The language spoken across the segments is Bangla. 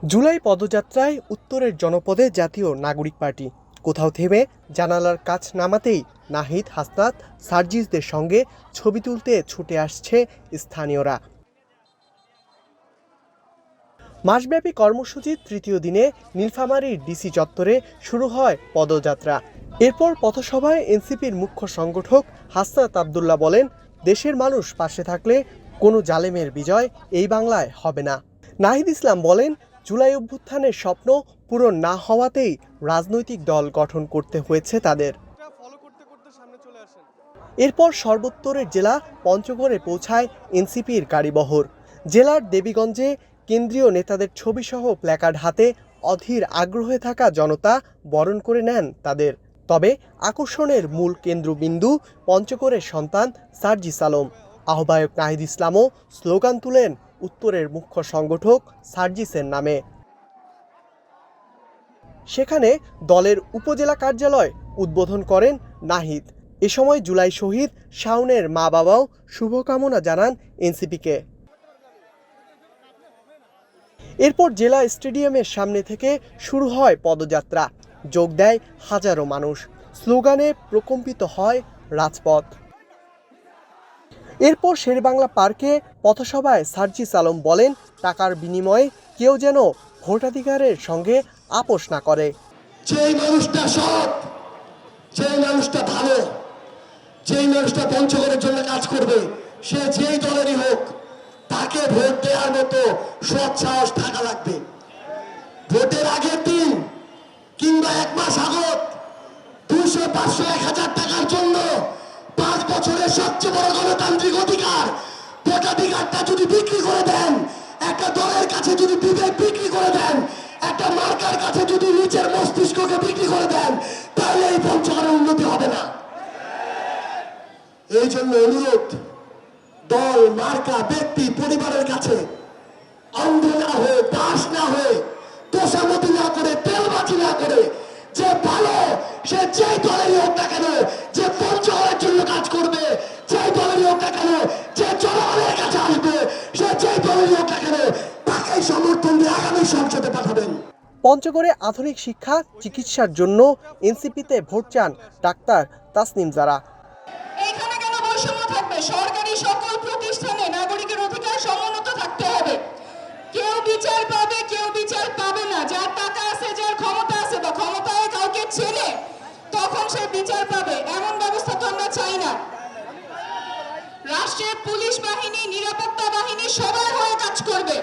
জুলাই পদযাত্রায় উত্তরের জনপদে জাতীয় নাগরিক পার্টি কোথাও থেমে জানালার কাছ নামাতেই নাহিদ, হাসনাত, সার্জিসদের সঙ্গে ছবি তুলতে ছুটে আসছে স্থানীয়রা। মাসব্যাপী কর্মসূচির তৃতীয় দিনে নীলফামারীর ডিসি চত্বরে শুরু হয় পদযাত্রা। এরপর পথসভায় এনসিপির মুখ্য সংগঠক হাসনাত আব্দুল্লাহ বলেন, দেশের মানুষ পাশে থাকলে কোনো জালেমের বিজয় এই বাংলায় হবে না। নাহিদ ইসলাম বলেন, জুলাই অভ্যুত্থানের স্বপ্ন পূরণ না হওয়াতেই রাজনৈতিক দল গঠন করতে হয়েছে তাদের। এরপর সর্বোত্তরের জেলা পঞ্চগড়ে পৌঁছায় এনসিপির গাড়িবহর। জেলার দেবীগঞ্জে কেন্দ্রীয় নেতাদের ছবিসহ প্ল্যাকার্ড হাতে অধীর আগ্রহে থাকা জনতা বরণ করে নেন তাদের। তবে আকর্ষণের মূল কেন্দ্রবিন্দু পঞ্চগড়ের সন্তান সার্জিস আলম। আহ্বায়ক নাহিদ ইসলামও স্লোগান তুলেন উত্তরের মুখ্য সংগঠক সার্জিসের নামে। সেখানে দলের উপজেলা কার্যালয় উদ্বোধন করেন নাহিদ। এ সময় জুলাই শহীদ শাওনের মা বাবাও শুভকামনা জানান এনসিপিকে। এরপর জেলা স্টেডিয়ামের সামনে থেকে শুরু হয় পদযাত্রা। যোগ দেয় হাজারো মানুষ। স্লোগানে প্রকম্পিত হয় রাজপথ। এরপর শেরেবাংলা পার্কে পথসভায় সার্জিস আলম বলেন, টাকার বিনিময়ে কেউ যেন ভোটাধিকারের সঙ্গে আপোষ না করে। যেই মানুষটা সৎ, যেই মানুষটা ভালো, যেই মানুষটা পঞ্চগড়ের জন্য কাজ করবে, সে যেই দলেরই হোক, তাকে ভোট দেওয়ার মতো সৎ সাহস থাকা লাগবে। ভোটের আগের দিন কিংবা এক মাস আগত 200, 500, 1000 টাকার জন্য 5 বছরের সবচেয়ে বড় গণতান্ত্রিক অধিকার ভোটাধিকারটা যদি বিক্রি করে দেন, একটা দলের কাছে যদি বিবেক বিক্রি করে দেন, একটা মার্কার কাছে যদি নিচের মস্তিষ্ককে বিক্রি করে দেন, তাহলে এই পঞ্চগড়ের উন্নতি হবে না। এই জন্য অনুরোধ, দল, মার্কা, ব্যক্তি, পরিবারের কাছে অন্ধ না হয়ে, দাস না হয়ে, তোষামতি না করে, তেলবাজি না করে, যে ভালো সে যেই দলেরই হোক না কেন, যে পঞ্চগড়ের জন্য কাজ করবে, যেই দলেরই হোক না কেন, যে জনগণের কাছে আসবে, সে যেই দলেরই হোক না কেন, তাকেই সমর্থন দিয়ে আগামী সংসদে পাঠাবেন। পঞ্চগড়ে আধুনিক শিক্ষা, চিকিৎসার জন্য এনসিপিতে ভোট চান ডাক্তার তাসনিম জারা। এখানে কেন বৈষম্য থাকবে? সরকারি সকল প্রতিষ্ঠানে নাগরিকের অধিকার সমুন্নত থাকতে হবে। কেউ বিচার পাবে, কেউ বিচার পাবে না। যার টাকা আছে, যার ক্ষমতা আছে, বা ক্ষমতায় কাউকে চেনে, তখন সে বিচার পাবে, এমন ব্যবস্থা তো আমরা চাই না। রাষ্ট্রের পুলিশ বাহিনী, নিরাপত্তা বাহিনী সবার হয়ে কাজ করবে,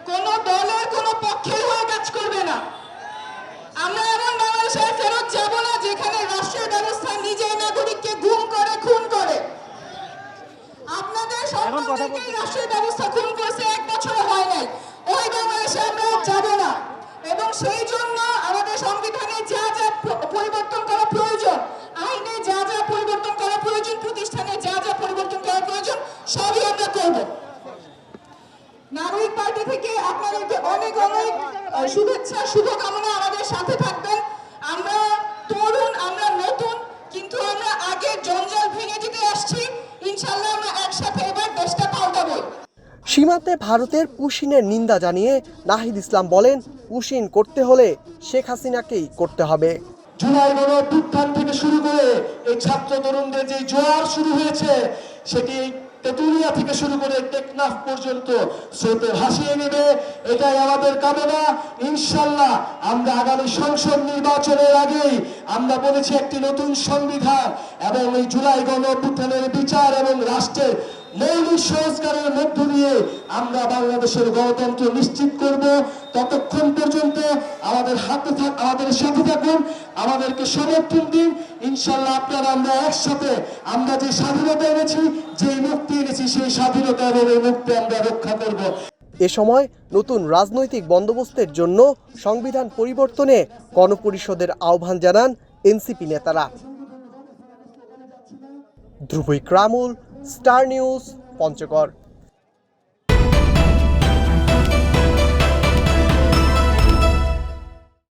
কোন দলের কোন পক্ষের হয়ে কাজ করবে না। আমরা এমন বাংলাদেশে ফেরত যাব না যেখানে রাষ্ট্রীয় ব্যবস্থা নিজেই নাগরিককে গুম করে, খুন করে। আপনাদের সন্তানদেরকে রাষ্ট্রীয় ব্যবস্থা খুন করেছে, 1 বছর হয় নাই। ওই বাংলাদেশে আমরা যাব না। এবং সেই জন্য আমাদের সংবিধানে যা যা পরিবর্তন করা প্রয়োজন, আইনে যা যা পরিবর্তন করা প্রয়োজন, প্রতিষ্ঠানে যা যা পরিবর্তন করা প্রয়োজন, সবই আমরা করব। নাগরিক পার্টি থেকে আপনাদেরকে অনেক অনেক শুভেচ্ছা, শুভকামনা। আমাদের সাথে থাকবেন। আমরা তরুণ, আমরা নতুন, কিন্তু আমরা আগের জঞ্জাল ভেঙে দিতে আসছি। ইনশাআল্লাহ আমরা একসাথে এবার দেশটা পাল্টাবো। সীমান্তে ভারতের পুশিনের নিন্দা জানিয়ে নাহিদ ইসলাম বলেন, পুশিন করতে হলে শেখ হাসিনাকেই করতে হবে। জুলাই গণঅভ্যুত্থান থেকে শুরু করে এই ছাত্র তরুণদের যে জোয়ার শুরু হয়েছে, সেটি তেতুলিয়া থেকে শুরু করে টেকনাফ পর্যন্ত স্রোতে ভাসিয়ে নেবে, এটাই আমাদের কামনা। ইনশাআল্লাহ আমরা আগামী সংসদ নির্বাচনের আগেই আমরা বলেছি একটি নতুন সংবিধান এবং এই জুলাই গণঅভ্যুত্থানের বিচার এবং রাষ্ট্রের মৌলিক সংস্কারের মধ্য দিয়ে আমরা বাংলাদেশের গণতন্ত্র নিশ্চিত করব। ততক্ষণ পর্যন্ত আমাদের সাথে থাকুন, আমাদেরকে সমর্থন দিন। ইনশাআল্লাহ আপনারা আমরা একসাথে আমরা যে স্বাধীনতা এনেছি, যে মুক্তি এনেছি, সেই স্বাধীনতা এবং এই মুক্তি আমরা রক্ষা করব। এ সময় নতুন রাজনৈতিক বন্দোবস্তের জন্য সংবিধান পরিবর্তনে গণপরিষদের আহ্বান জানান এনসিপি নেতারা। ধ্রুব ইকরামুল, স্টার নিউজ, পঞ্চগড়।